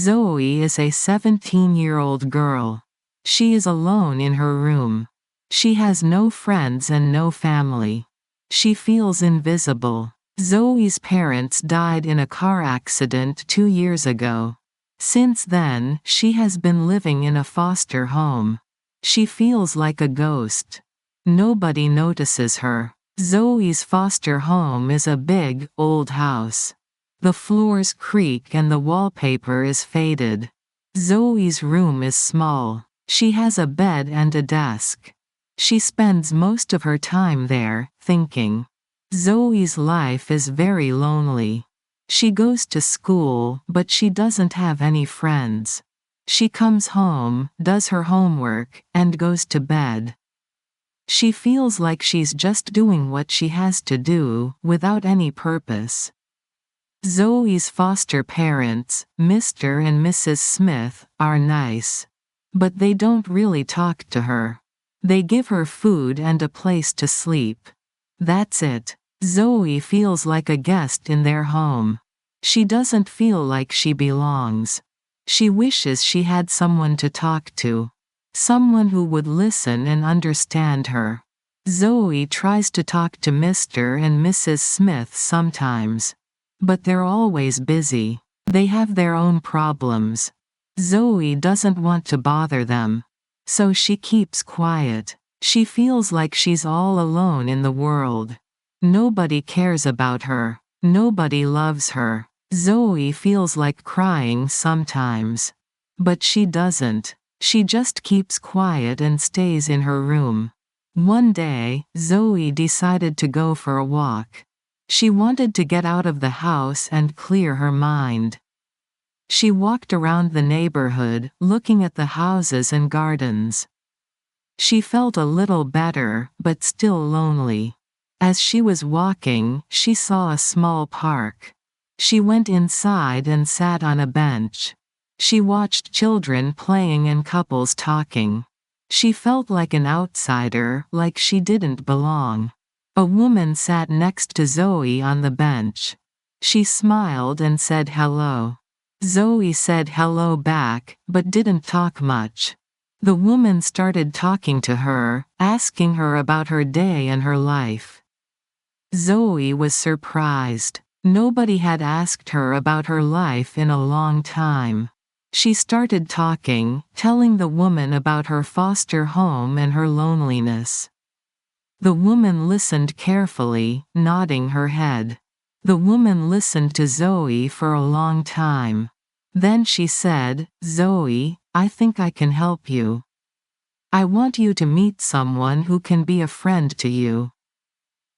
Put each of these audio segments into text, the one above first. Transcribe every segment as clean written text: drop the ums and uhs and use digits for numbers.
Zoe is a 17-year-old girl. She is alone in her room. She has no friends and no family. She feels invisible. Zoe's parents died in a car accident 2 years ago. Since then, she has been living in a foster home. She feels like a ghost. Nobody notices her. Zoe's foster home is a big, old house. The floors creak and the wallpaper is faded. Zoe's room is small. She has a bed and a desk. She spends most of her time there, thinking. Zoe's life is very lonely. She goes to school, but she doesn't have any friends. She comes home, does her homework, and goes to bed. She feels like she's just doing what she has to do, without any purpose. Zoe's foster parents, Mr. and Mrs. Smith, are nice. But they don't really talk to her. They give her food and a place to sleep. That's it. Zoe feels like a guest in their home. She doesn't feel like she belongs. She wishes she had someone to talk to. Someone who would listen and understand her. Zoe tries to talk to Mr. and Mrs. Smith sometimes. But they're always busy. They have their own problems. Zoe doesn't want to bother them. So she keeps quiet. She feels like she's all alone in the world. Nobody cares about her. Nobody loves her. Zoe feels like crying sometimes. But she doesn't. She just keeps quiet and stays in her room. One day, Zoe decided to go for a walk. She wanted to get out of the house and clear her mind. She walked around the neighborhood, looking at the houses and gardens. She felt a little better, but still lonely. As she was walking, she saw a small park. She went inside and sat on a bench. She watched children playing and couples talking. She felt like an outsider, like she didn't belong. A woman sat next to Zoe on the bench. She smiled and said hello. Zoe said hello back, but didn't talk much. The woman started talking to her, asking her about her day and her life. Zoe was surprised. Nobody had asked her about her life in a long time. She started talking, telling the woman about her foster home and her loneliness. The woman listened carefully, nodding her head. The woman listened to Zoe for a long time. Then she said, "Zoe, I think I can help you. I want you to meet someone who can be a friend to you."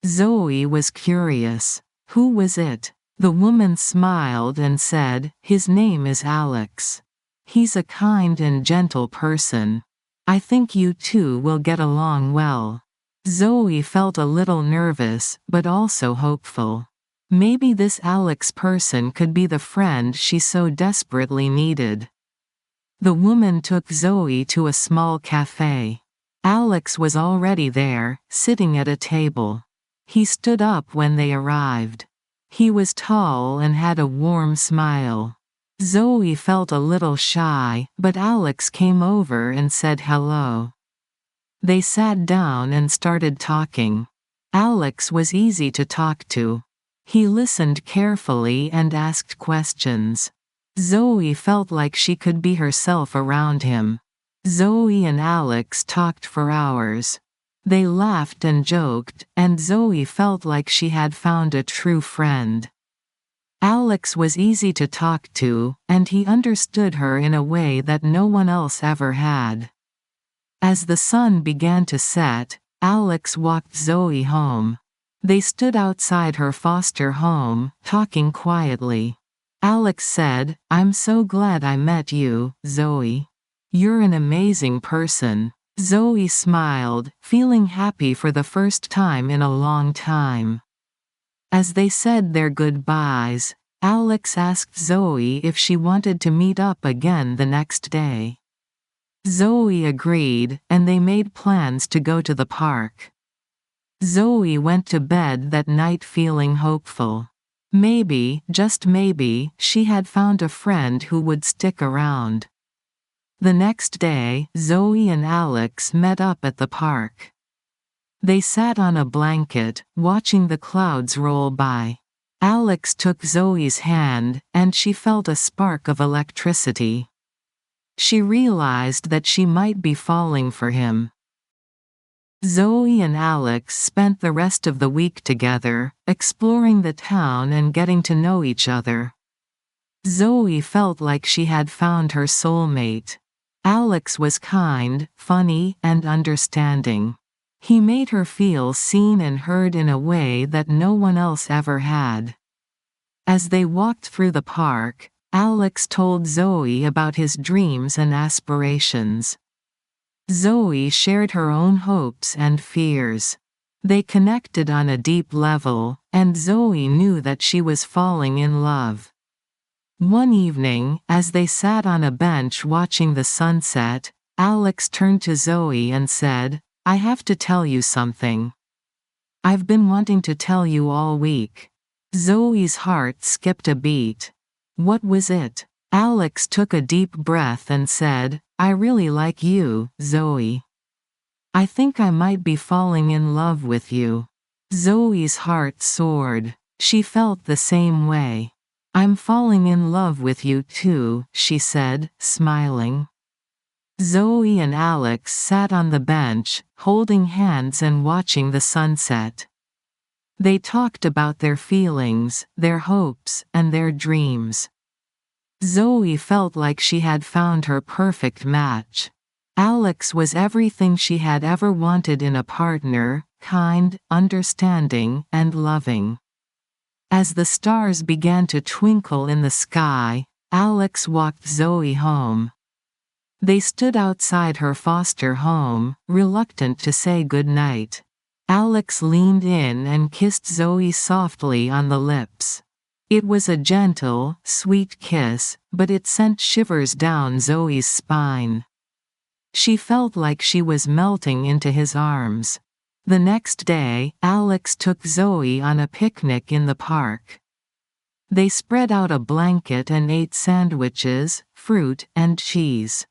Zoe was curious. Who was it? The woman smiled and said, "His name is Alex. He's a kind and gentle person. I think you two will get along well." Zoe felt a little nervous, but also hopeful. Maybe this Alex person could be the friend she so desperately needed. The woman took Zoe to a small cafe. Alex was already there, sitting at a table. He stood up when they arrived. He was tall and had a warm smile. Zoe felt a little shy, but Alex came over and said hello. They sat down and started talking. Alex was easy to talk to. He listened carefully and asked questions. Zoe felt like she could be herself around him. Zoe and Alex talked for hours. They laughed and joked, and Zoe felt like she had found a true friend. Alex was easy to talk to, and he understood her in a way that no one else ever had. As the sun began to set, Alex walked Zoe home. They stood outside her foster home, talking quietly. Alex said, "I'm so glad I met you, Zoe. You're an amazing person." Zoe smiled, feeling happy for the first time in a long time. As they said their goodbyes, Alex asked Zoe if she wanted to meet up again the next day. Zoe agreed, and they made plans to go to the park. Zoe went to bed that night feeling hopeful. Maybe, just maybe, she had found a friend who would stick around. The next day, Zoe and Alex met up at the park. They sat on a blanket, watching the clouds roll by. Alex took Zoe's hand, and she felt a spark of electricity. She realized that she might be falling for him. Zoe and Alex spent the rest of the week together, exploring the town and getting to know each other. Zoe felt like she had found her soulmate. Alex was kind, funny, and understanding. He made her feel seen and heard in a way that no one else ever had. As they walked through the park, Alex told Zoe about his dreams and aspirations. Zoe shared her own hopes and fears. They connected on a deep level, and Zoe knew that she was falling in love. One evening, as they sat on a bench watching the sunset, Alex turned to Zoe and said, "I have to tell you something. I've been wanting to tell you all week." Zoe's heart skipped a beat. What was it? Alex took a deep breath and said, "I really like you, Zoe. I think I might be falling in love with you." Zoe's heart soared. She felt the same way. "I'm falling in love with you too," she said, smiling. Zoe and Alex sat on the bench, holding hands and watching the sunset. They talked about their feelings, their hopes, and their dreams. Zoe felt like she had found her perfect match. Alex was everything she had ever wanted in a partner: kind, understanding, and loving. As the stars began to twinkle in the sky, Alex walked Zoe home. They stood outside her foster home, reluctant to say goodnight. Alex leaned in and kissed Zoe softly on the lips. It was a gentle, sweet kiss, but it sent shivers down Zoe's spine. She felt like she was melting into his arms. The next day, Alex took Zoe on a picnic in the park. They spread out a blanket and ate sandwiches, fruit, and cheese.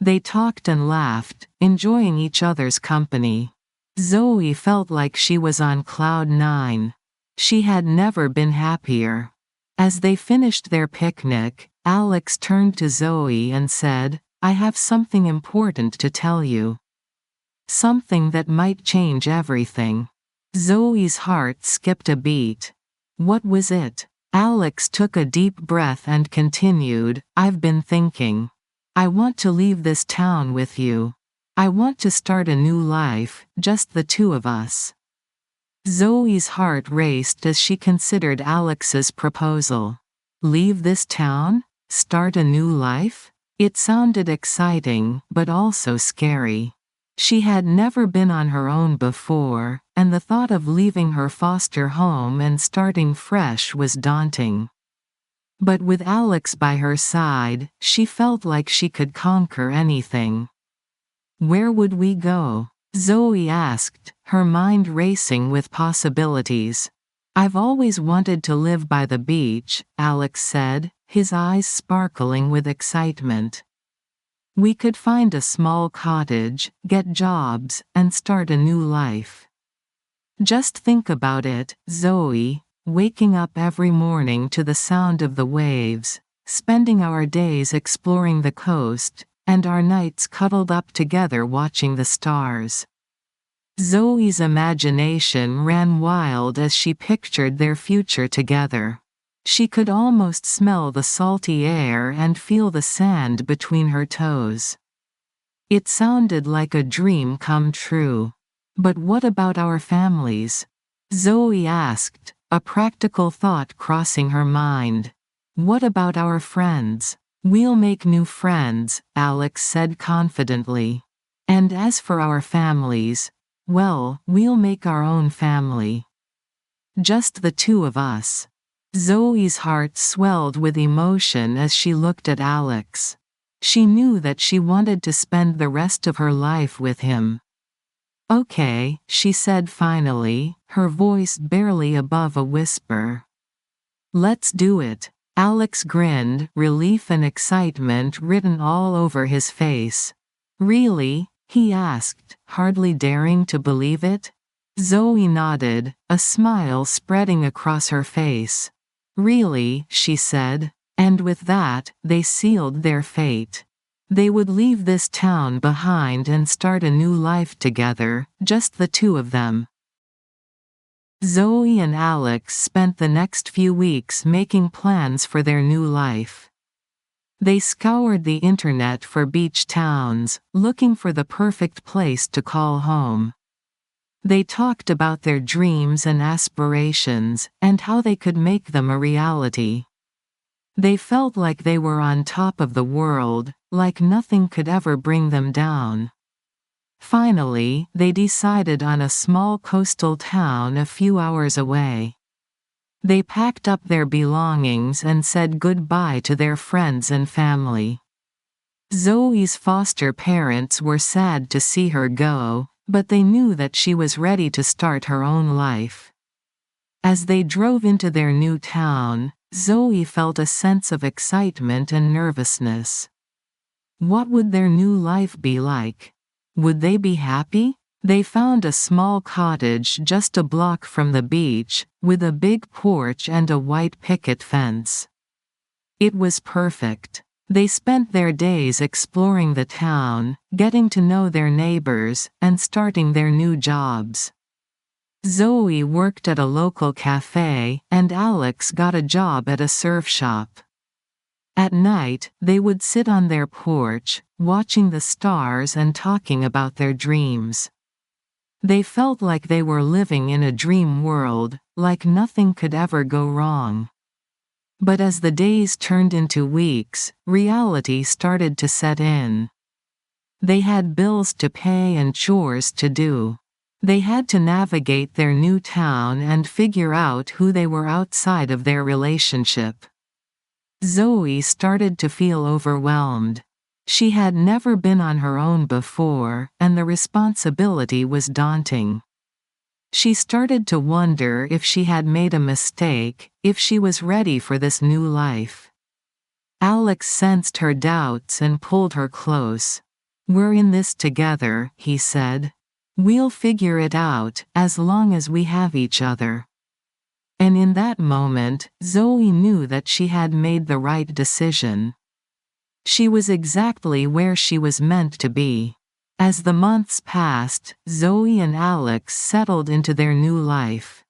They talked and laughed, enjoying each other's company. Zoe felt like she was on cloud nine. She had never been happier. As they finished their picnic, Alex turned to Zoe and said, "I have something important to tell you. Something that might change everything." Zoe's heart skipped a beat. What was it? Alex took a deep breath and continued, "I've been thinking. I want to leave this town with you. I want to start a new life, just the two of us." Zoe's heart raced as she considered Alex's proposal. Leave this town? Start a new life? It sounded exciting, but also scary. She had never been on her own before, and the thought of leaving her foster home and starting fresh was daunting. But with Alex by her side, she felt like she could conquer anything. "Where would we go?" Zoe asked, her mind racing with possibilities. "I've always wanted to live by the beach," Alex said, his eyes sparkling with excitement. "We could find a small cottage, get jobs, and start a new life. Just think about it, Zoe, waking up every morning to the sound of the waves, spending our days exploring the coast, and our nights cuddled up together watching the stars." Zoe's imagination ran wild as she pictured their future together. She could almost smell the salty air and feel the sand between her toes. It sounded like a dream come true. "But what about our families?" Zoe asked, a practical thought crossing her mind. "What about our friends?" "We'll make new friends," Alex said confidently. "And as for our families, well, we'll make our own family. Just the two of us." Zoe's heart swelled with emotion as she looked at Alex. She knew that she wanted to spend the rest of her life with him. "Okay," she said finally, her voice barely above a whisper. Let's do it. Alex grinned, relief and excitement written all over his face. Really? He asked, hardly daring to believe it. Zoe nodded, a smile spreading across her face. Really, she said. And with that, they sealed their fate. They would leave this town behind and start a new life together, just the two of them. Zoe and Alex spent the next few weeks making plans for their new life. They scoured the internet for beach towns, looking for the perfect place to call home. They talked about their dreams and aspirations, and how they could make them a reality. They felt like they were on top of the world, like nothing could ever bring them down. Finally, they decided on a small coastal town a few hours away. They packed up their belongings and said goodbye to their friends and family. Zoe's foster parents were sad to see her go, but they knew that she was ready to start her own life. As they drove into their new town, Zoe felt a sense of excitement and nervousness. What would their new life be like? Would they be happy? They found a small cottage just a block from the beach, with a big porch and a white picket fence. It was perfect. They spent their days exploring the town, getting to know their neighbors, and starting their new jobs. Zoe worked at a local cafe, and Alex got a job at a surf shop. At night, they would sit on their porch, watching the stars and talking about their dreams. They felt like they were living in a dream world, like nothing could ever go wrong. But as the days turned into weeks, reality started to set in. They had bills to pay and chores to do. They had to navigate their new town and figure out who they were outside of their relationship. Zoe started to feel overwhelmed. She had never been on her own before, and the responsibility was daunting. She started to wonder if she had made a mistake, if she was ready for this new life. Alex sensed her doubts and pulled her close. "We're in this together," he said. "We'll figure it out, as long as we have each other." And in that moment, Zoe knew that she had made the right decision. She was exactly where she was meant to be. As the months passed, Zoe and Alex settled into their new life.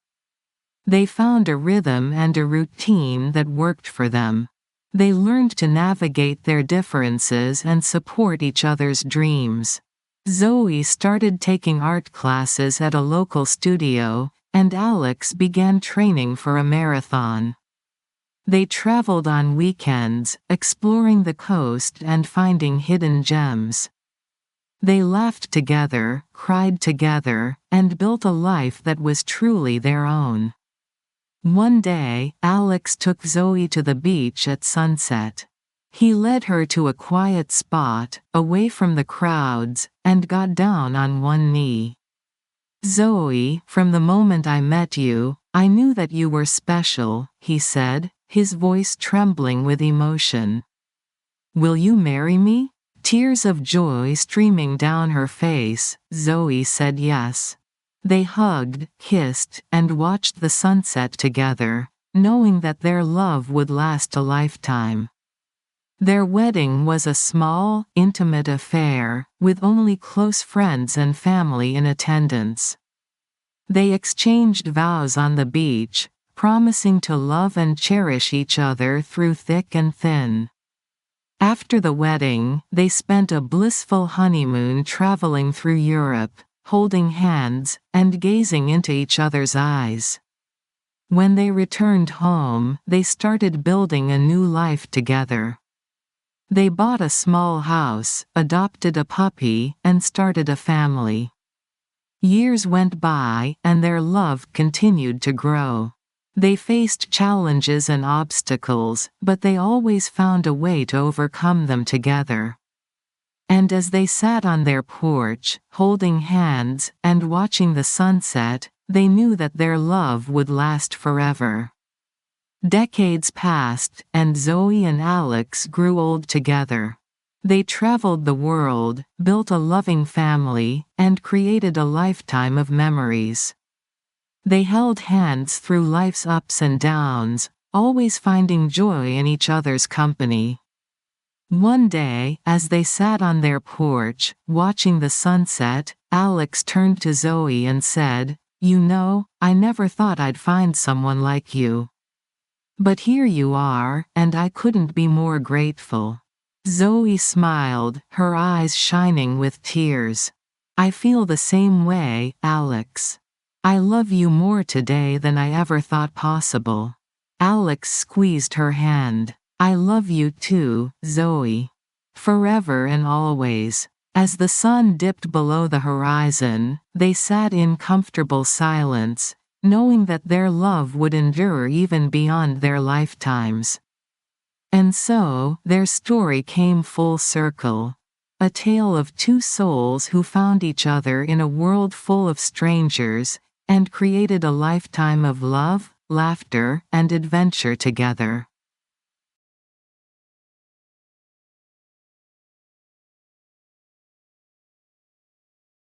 They found a rhythm and a routine that worked for them. They learned to navigate their differences and support each other's dreams. Zoe started taking art classes at a local studio, and Alex began training for a marathon. They traveled on weekends, exploring the coast and finding hidden gems. They laughed together, cried together, and built a life that was truly their own. One day, Alex took Zoe to the beach at sunset. He led her to a quiet spot, away from the crowds, and got down on one knee. "Zoe, from the moment I met you, I knew that you were special," he said, his voice trembling with emotion. "Will you marry me?" Tears of joy streaming down her face, Zoe said yes. They hugged, kissed, and watched the sunset together, knowing that their love would last a lifetime. Their wedding was a small, intimate affair, with only close friends and family in attendance. They exchanged vows on the beach, promising to love and cherish each other through thick and thin. After the wedding, they spent a blissful honeymoon traveling through Europe, holding hands, and gazing into each other's eyes. When they returned home, they started building a new life together. They bought a small house, adopted a puppy, and started a family. Years went by, and their love continued to grow. They faced challenges and obstacles, but they always found a way to overcome them together. And as they sat on their porch, holding hands, and watching the sunset, they knew that their love would last forever. Decades passed, and Zoe and Alex grew old together. They traveled the world, built a loving family, and created a lifetime of memories. They held hands through life's ups and downs, always finding joy in each other's company. One day, as they sat on their porch, watching the sunset, Alex turned to Zoe and said, "You know, I never thought I'd find someone like you. But here you are, and I couldn't be more grateful." Zoe smiled, her eyes shining with tears. "I feel the same way, Alex. I love you more today than I ever thought possible." Alex squeezed her hand. "I love you too, Zoe. Forever and always." As the sun dipped below the horizon, they sat in comfortable silence, knowing that their love would endure even beyond their lifetimes. And so, their story came full circle. A tale of two souls who found each other in a world full of strangers, and created a lifetime of love, laughter, and adventure together.